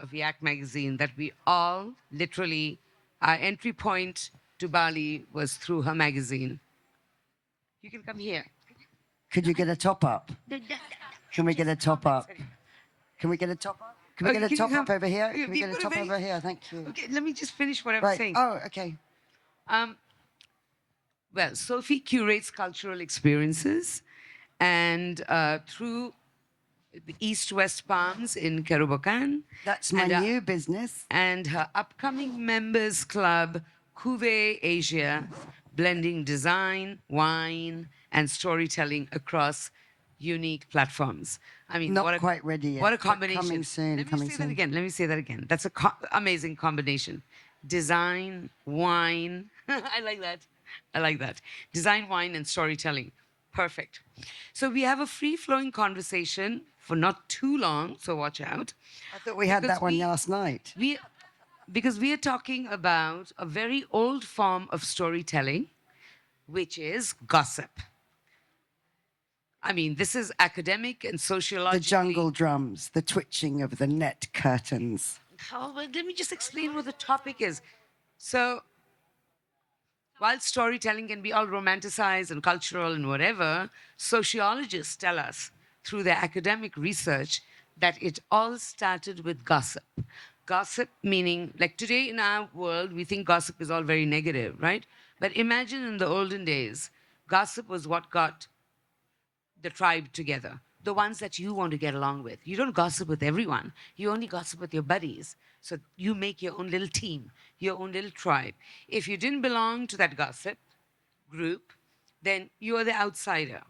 of Yak Magazine that we all literally, our entry point to Bali was through her magazine. You can come here. Could you get a top up? Can we get a top up? Can we get a top up? Can we Okay, get a can you top up come? over here? Okay, Can we get a we've got top very- over here? Thank you. Okay, let me just finish what I was Right. saying. Oh, okay. Um, well, Sophie curates cultural experiences, and through the East West Palms in Kerobokan. That's my and, new business. And her upcoming members club, Cuvée Asia, blending design, wine, and storytelling across unique platforms. I mean, Not quite ready yet. What a but combination. Coming soon. Let me Coming say soon. that again. Let me say that again. That's an amazing combination. Design, wine. I like that. I like that. Design, wine, and storytelling. Perfect. So we have a free-flowing conversation for not too long, so watch out. I thought we had Because that one last night. Because we are talking about a very old form of storytelling, which is gossip. I mean, this is academic and The sociologically. jungle drums, the twitching of the net curtains. Oh, well, let me just explain what the topic is. So, while storytelling can be all romanticized and cultural and whatever, sociologists tell us through their academic research that it all started with gossip. Gossip meaning, like today in our world, we think gossip is all very negative, right? But imagine in the olden days, gossip was what got the tribe together, the ones that you want to get along with. You don't gossip with everyone. You only gossip with your buddies. So you make your own little team, your own little tribe. If you didn't belong to that gossip group, then you are the outsider.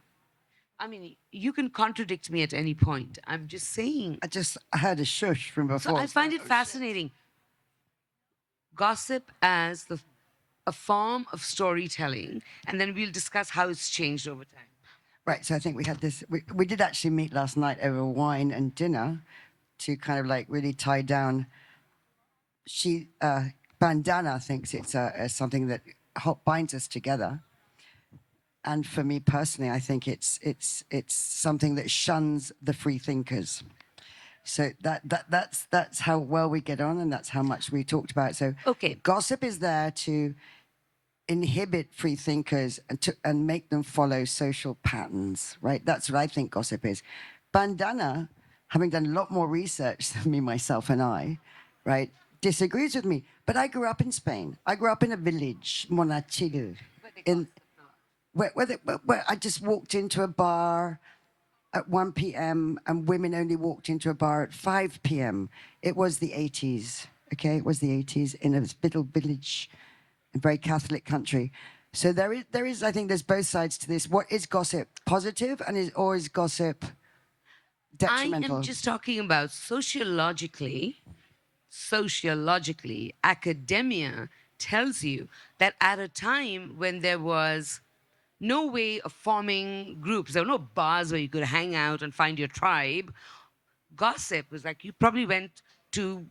I mean, you can contradict me at any point. I'm just saying. I just heard a shush from So before. I find it fascinating. Gossip as a form of storytelling, and then we'll discuss how it's changed over time. Right, so I think we had this. We did actually meet last night over wine and dinner to kind of like really tie down. Bandana thinks it's something that binds us together. And for me personally, I think it's something that shuns the free thinkers. So that's how well we get on, and that's how much we talked about. So Okay. gossip is there to inhibit free thinkers and make them follow social patterns, right? That's what I think gossip is. Bandana, having done a lot more research than me, myself, and I, right, disagrees with me. But I grew up in Spain. I grew up in a village, Monachil, where I just walked into a bar at 1 p.m. and women only walked into a bar at 5 p.m. It was the 80s, okay? It was the 80s in a little village, a very Catholic country. So there is, I think there's both sides to this. What is gossip? Positive, and is gossip detrimental? I am just talking about sociologically, academia tells you that at a time when there was no way of forming groups, there were no bars where you could hang out and find your tribe. Gossip was like you probably went to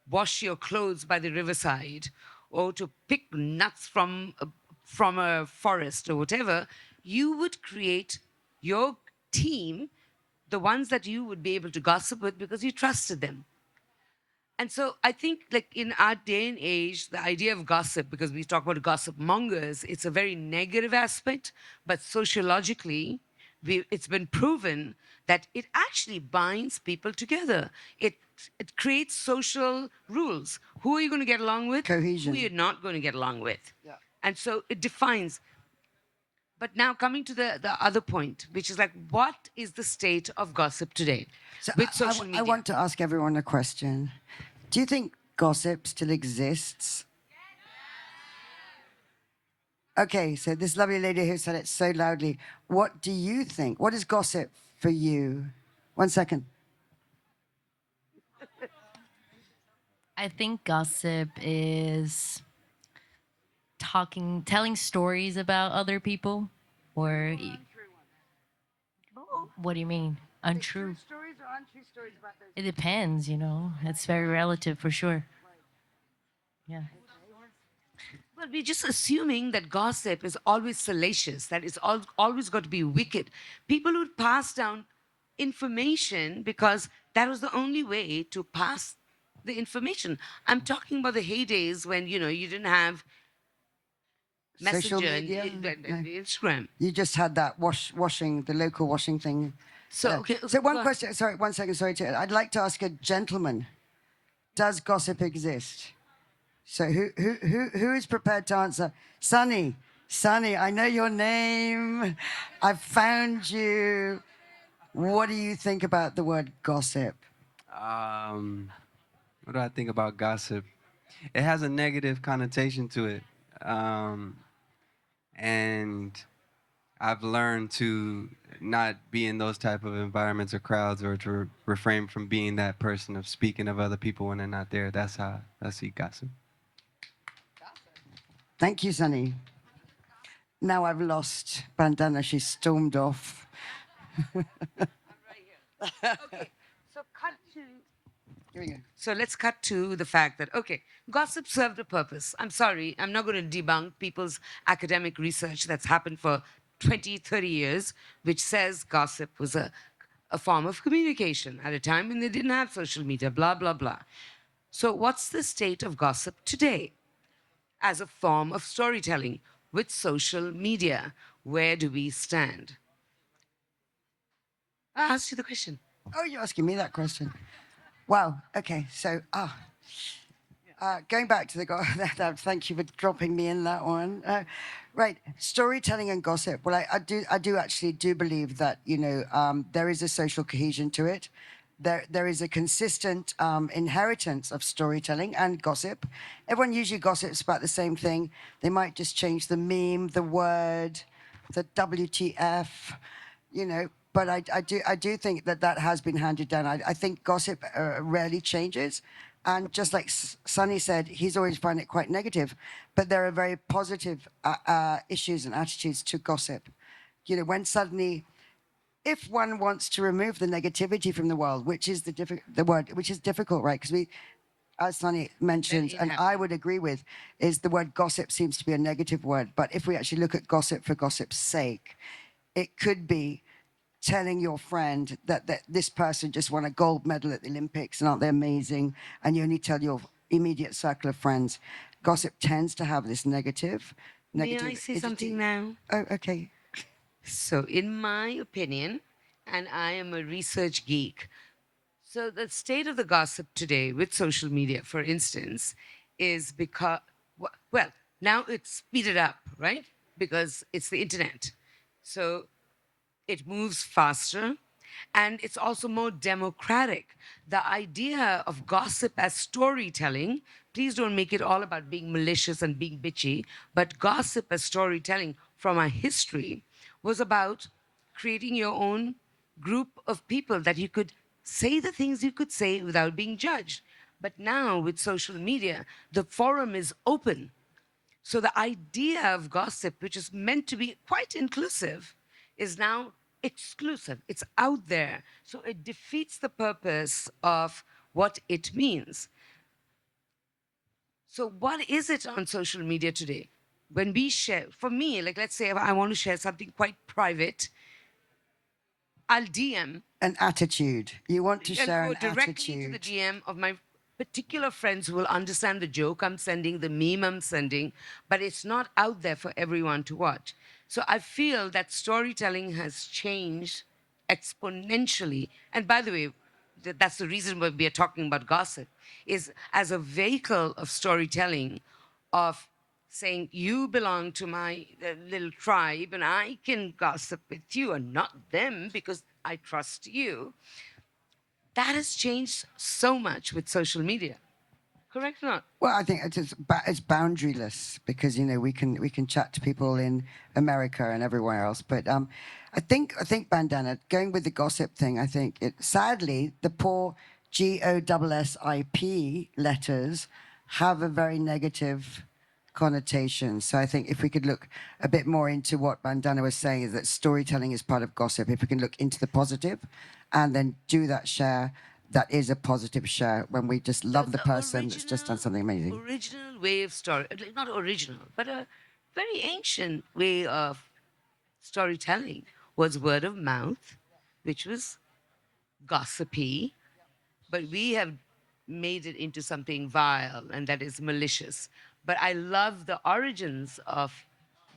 wash your clothes by the riverside or to pick nuts from a forest or whatever. You would create your team, the ones that you would be able to gossip with because you trusted them. And so I think, like in our day and age, the idea of gossip, because we talk about gossip mongers, it's a very negative aspect. But sociologically, it's been proven that it actually binds people together. It creates social rules. Who are you going to get along with? Cohesion. Who you're not going to get along with. Yeah. And so it defines. But now coming to the other point, which is like, what is the state of gossip today So with social media? I want to ask everyone a question. Do you think gossip still exists? Okay, so this lovely lady who said it so loudly, what do you think? What is gossip for you? 1 second. I think gossip is telling stories about other people, or what do you mean? Untrue. Stories or untrue stories about those? It depends, It's very relative for sure. Yeah. Well, we're just assuming that gossip is always salacious, that it's always got to be wicked. People would pass down information because that was the only way to pass the information. I'm talking about the heydays when, you didn't have Social Messenger media? and No. Instagram. You just had that washing, the local washing thing. So, okay, So one go- question, sorry, 1 second, sorry. I'd like to ask a gentleman, does gossip exist? So who is prepared to answer? Sunny, Sunny, I know your name. I've found you. What do you think about the word gossip? Um, what do I think about gossip? It has a negative connotation to it. Um, and I've learned to not be in those type of environments or crowds, or to refrain from being that person of speaking of other people when they're not there. That's how I see gossip. Thank you, Sunny. Now I've lost Bandana. She stormed off. okay. So cut to Here we go. So let's cut to the fact that, okay, gossip served a purpose. I'm sorry, I'm not going to debunk people's academic research that's happened for 20, 30 years, which says gossip was a form of communication at a time when they didn't have social media, blah, blah, blah. So, what's the state of gossip today as a form of storytelling with social media? Where do we stand? I asked you the question. Oh, you're asking me that question. Wow. Okay. So, going back to the thank you for dropping me in that one. Right, storytelling and gossip. Well, I do actually do believe that there is a social cohesion to it. There is a consistent inheritance of storytelling and gossip. Everyone usually gossips about the same thing. They might just change the meme, the word, the WTF, But I do think that has been handed down. I think gossip rarely changes. And just like Sunny said, he's always found it quite negative. But there are very positive issues and attitudes to gossip. When suddenly, if one wants to remove the negativity from the world, which is the word, which is difficult, right? Because as Sunny mentioned, and I would agree with, is the word gossip seems to be a negative word. But if we actually look at gossip for gossip's sake, it could be telling your friend that this person just won a gold medal at the Olympics and aren't they amazing? And you only tell your immediate circle of friends. Gossip tends to have this negative. May I say something now? Oh, okay. So, in my opinion, and I am a research geek, so the state of the gossip today with social media, for instance, is because, well, now it's speeded up, right? Because it's the internet. So it moves faster and it's also more democratic. The idea of gossip as storytelling, please don't make it all about being malicious and being bitchy, but gossip as storytelling from our history was about creating your own group of people that you could say the things you could say without being judged. But now with social media, the forum is open, so the idea of gossip, which is meant to be quite inclusive, is now exclusive. It's out there. So it defeats the purpose of what it means. So, what is it on social media today? When we share, for me, like let's say if I want to share something quite private, I'll DM. An attitude. You want to I'll share go an directly to the attitude. DM of my particular friends who will understand the joke I'm sending, the meme I'm sending, but it's not out there for everyone to watch. So I feel that storytelling has changed exponentially. And by the way, that's the reason why we are talking about gossip, is as a vehicle of storytelling, of saying you belong to my little tribe and I can gossip with you and not them because I trust you. That has changed so much with social media. Correct or not? Well, I think it's boundaryless because we can chat to people in America and everywhere else. But I think Bandana, going with the gossip thing. I think it sadly the poor GOSSIP letters have a very negative connotation. So I think if we could look a bit more into what Bandana was saying, is that storytelling is part of gossip. If we can look into the positive and then do that share, that is a positive share when we just love the person that's just done something amazing. Original way of story, like not original, but a very ancient way of storytelling was word of mouth, which was gossipy, but we have made it into something vile and that is malicious. But I love the origins of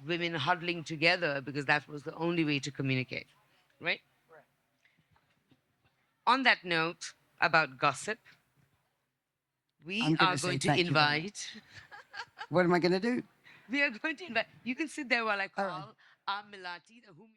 women huddling together because that was the only way to communicate, right? On that note about gossip, we I'm going are to say going to thank you very much. invite. What am I going to do? We are going to invite. You can sit there while I All right. call our Milati, whom.